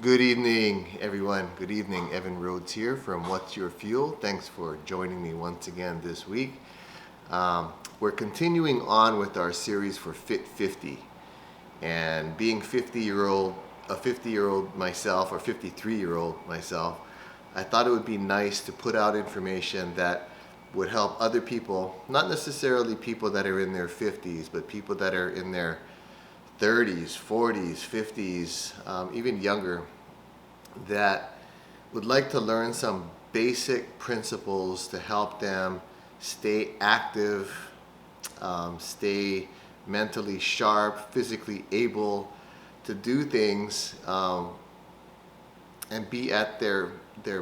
Good evening, everyone. Good evening. Evan Rhodes here from What's Your Fuel. Thanks for joining me once again this week. We're continuing on with our series for Fit 50, and being a 50-year-old myself, or 53-year-old myself, I thought it would be nice to put out information that would help other people, not necessarily people that are in their 50s, but people that are in their 30s, 40s, 50s, even younger, that would like to learn some basic principles to help them stay active, stay mentally sharp, physically able to do things, and be at their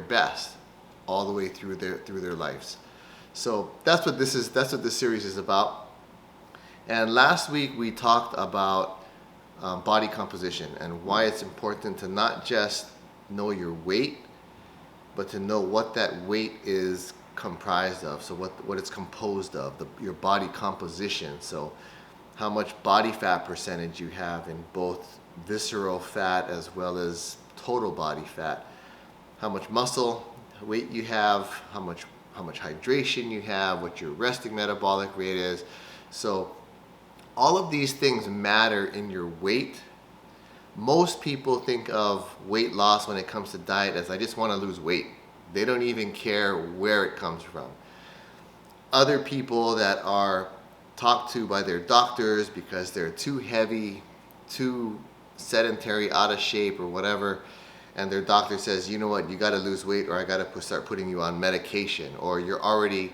best all the way through their lives. So that's what this is. That's what this series is about. And last week we talked about body composition and why it's important to not just know your weight, but to know what that weight is comprised of. So what it's composed of, your body composition. So how much body fat percentage you have in both visceral fat as well as total body fat, how much muscle weight you have, how much hydration you have, what your resting metabolic rate is. So all of these things matter in your weight. Most people think of weight loss when it comes to diet as I just want to lose weight. They don't even care where it comes from. Other people that are talked to by their doctors because they're too heavy, too sedentary, out of shape or whatever, and their doctor says, you know what, you got to lose weight or I got to start putting you on medication, or you're already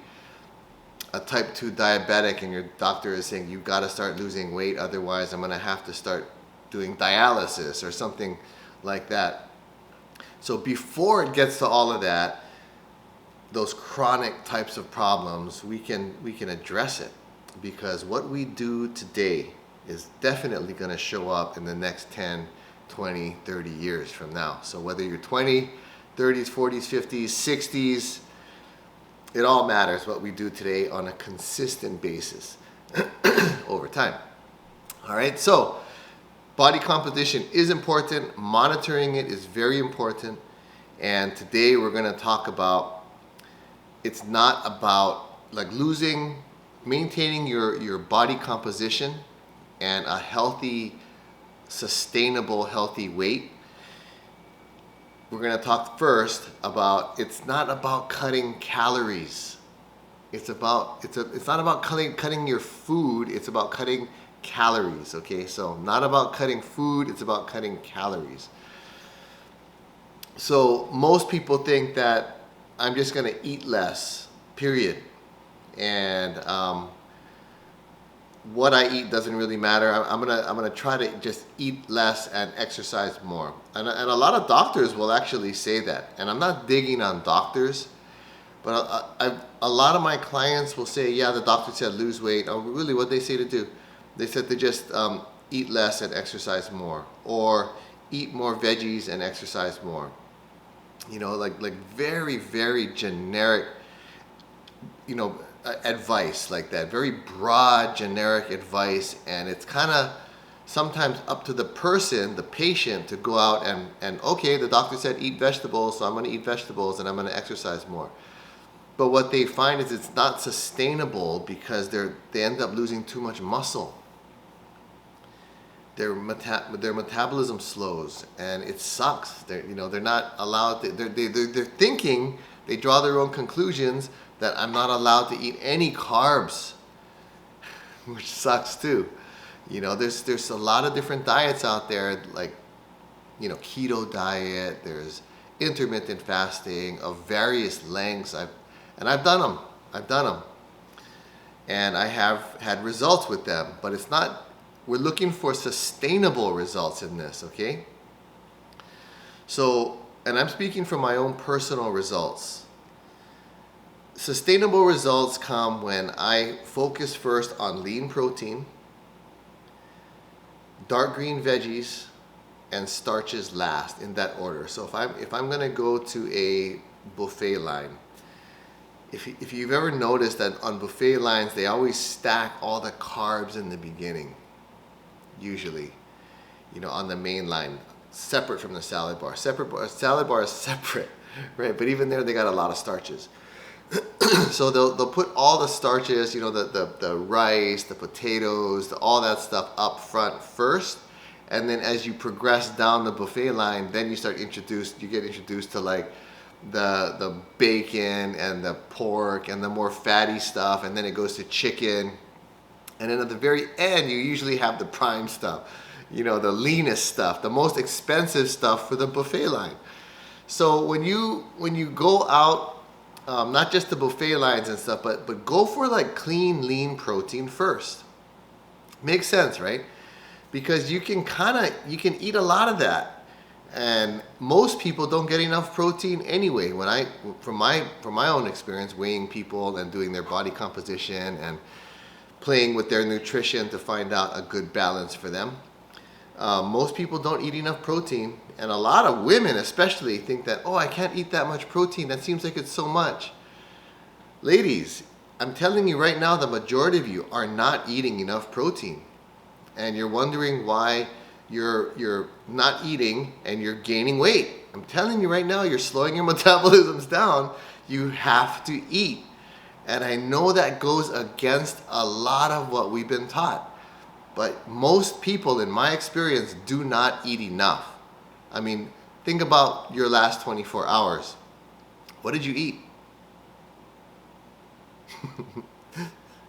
a type 2 diabetic and your doctor is saying you've got to start losing weight, otherwise I'm going to have to start doing dialysis or something like that. So before it gets to all of that, those chronic types of problems, we can address it, because what we do today is definitely going to show up in the next 10, 20, 30 years from now. So whether you're 20, 30s, 40s, 50s, 60s, it all matters what we do today on a consistent basis over time. All right, so body composition is important. Monitoring it is very important. And today we're going to talk about, it's not about like maintaining your body composition and a healthy, sustainable, healthy weight. We're going to talk first about, it's not about cutting calories. It's not about cutting your food, it's about cutting calories, okay? So not about cutting food, it's about cutting calories. So most people think that I'm just going to eat less, period. And what I eat doesn't really matter. I'm gonna try to just eat less and exercise more. And a lot of doctors will actually say that. And I'm not digging on doctors, but a lot of my clients will say, yeah, the doctor said lose weight. Oh, really, what they say to do? They said to just eat less and exercise more, or eat more veggies and exercise more. You know, like very, very generic, advice like that, very broad, generic advice, and it's kind of sometimes up to the person, the patient, to go out and okay, the doctor said eat vegetables, so I'm going to eat vegetables and I'm going to exercise more. But what they find is it's not sustainable, because they end up losing too much muscle. Their metabolism slows, and it sucks. They're not allowed. They're thinking, they draw their own conclusions that I'm not allowed to eat any carbs, which sucks too. There's a lot of different diets out there, like keto diet. There's intermittent fasting of various lengths. I've done them, and I have had results with them. But it's not. We're looking for sustainable results in this, okay? So, and I'm speaking from my own personal results. Sustainable results come when I focus first on lean protein, dark green veggies, and starches last, in that order. So if I'm going to go to a buffet line, if you've ever noticed that on buffet lines they always stack all the carbs in the beginning, usually, on the main line. separate from the salad bar. Salad bar is separate, right? But even there, they got a lot of starches. So they'll put all the starches, the rice, the potatoes, all that stuff up front first, and then as you progress down the buffet line, then you get introduced to like the bacon and the pork and the more fatty stuff, and then it goes to chicken, and then at the very end you usually have the prime stuff, the leanest stuff, the most expensive stuff for the buffet line. So when you go out, not just the buffet lines and stuff, but go for like clean, lean protein first. Makes sense, right? Because you can eat a lot of that, and most people don't get enough protein anyway. From my own experience, weighing people and doing their body composition and playing with their nutrition to find out a good balance for them. Most people don't eat enough protein, and a lot of women especially think that, I can't eat that much protein, that seems like it's so much. Ladies, I'm telling you right now, the majority of you are not eating enough protein, and you're wondering why you're not eating and you're gaining weight. I'm telling you right now, you're slowing your metabolisms down. You have to eat, and I know that goes against a lot of what we've been taught. But most people, in my experience, do not eat enough. I mean, think about your last 24 hours. What did you eat?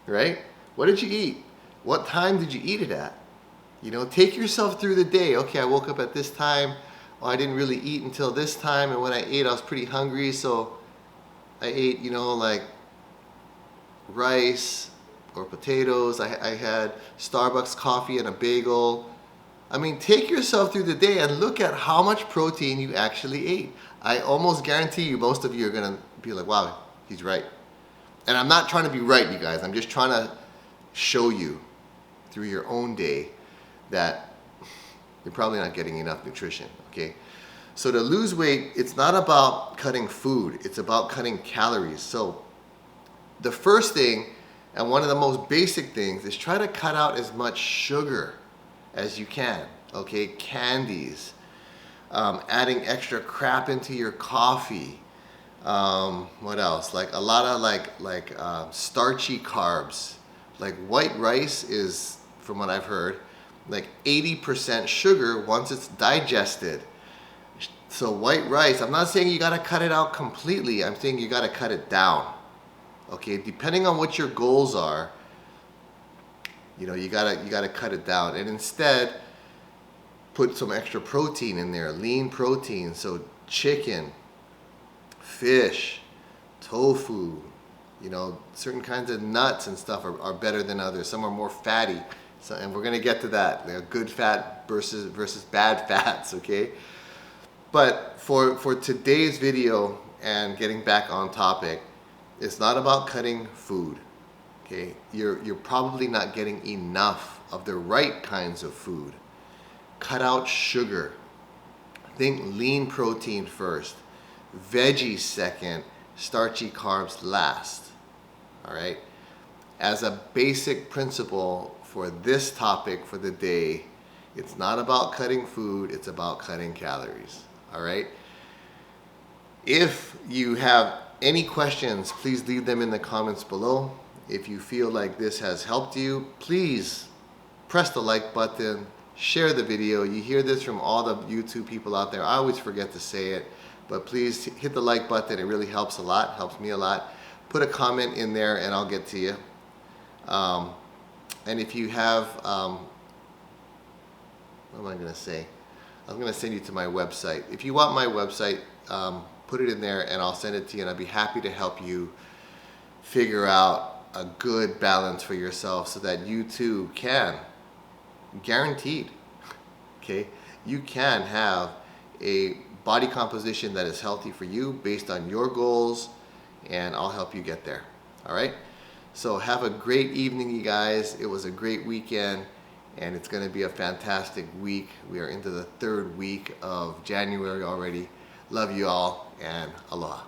Right? What did you eat? What time did you eat it at? Take yourself through the day. Okay, I woke up at this time. I didn't really eat until this time. And when I ate, I was pretty hungry. So I ate, like rice or potatoes. I had Starbucks coffee and a bagel. I mean, take yourself through the day and look at how much protein you actually ate. I almost guarantee you, most of you are gonna be like, wow, he's right. And I'm not trying to be right, you guys. I'm just trying to show you through your own day that you're probably not getting enough nutrition, okay? So to lose weight, it's not about cutting food, it's about cutting calories. So the first thing, and one of the most basic things, is try to cut out as much sugar as you can, okay? Candies, adding extra crap into your coffee. What else? Like a lot of starchy carbs. Like white rice is, from what I've heard, like 80% sugar once it's digested. So white rice, I'm not saying you gotta cut it out completely, I'm saying you gotta cut it down. Okay, depending on what your goals are, you gotta cut it down, and instead put some extra protein in there, lean protein. So chicken, fish, tofu, certain kinds of nuts and stuff are better than others. Some are more fatty, and we're gonna get to that. Good fat versus bad fats, okay? But for today's video and getting back on topic, it's not about cutting food, okay? You're probably not getting enough of the right kinds of food. Cut out sugar. Think lean protein first, veggies second, starchy carbs last, all right? As a basic principle for this topic for the day, it's not about cutting food, it's about cutting calories, all right? If you have any questions, please leave them in the comments below. If you feel like this has helped you, please press the like button, share the video. You hear this from all the YouTube people out there. I always forget to say it, but please hit the like button. It really helps a lot, helps me a lot. Put a comment in there and I'll get to you. And if you have, what am I gonna say? I'm gonna send you to my website. If you want my website, put it in there and I'll send it to you, and I'll be happy to help you figure out a good balance for yourself so that you too can, guaranteed, okay, you can have a body composition that is healthy for you based on your goals, and I'll help you get there. All right, so have a great evening, you guys. It was a great weekend, and it's going to be a fantastic week. We are into the third week of January already. Love you all, and aloha.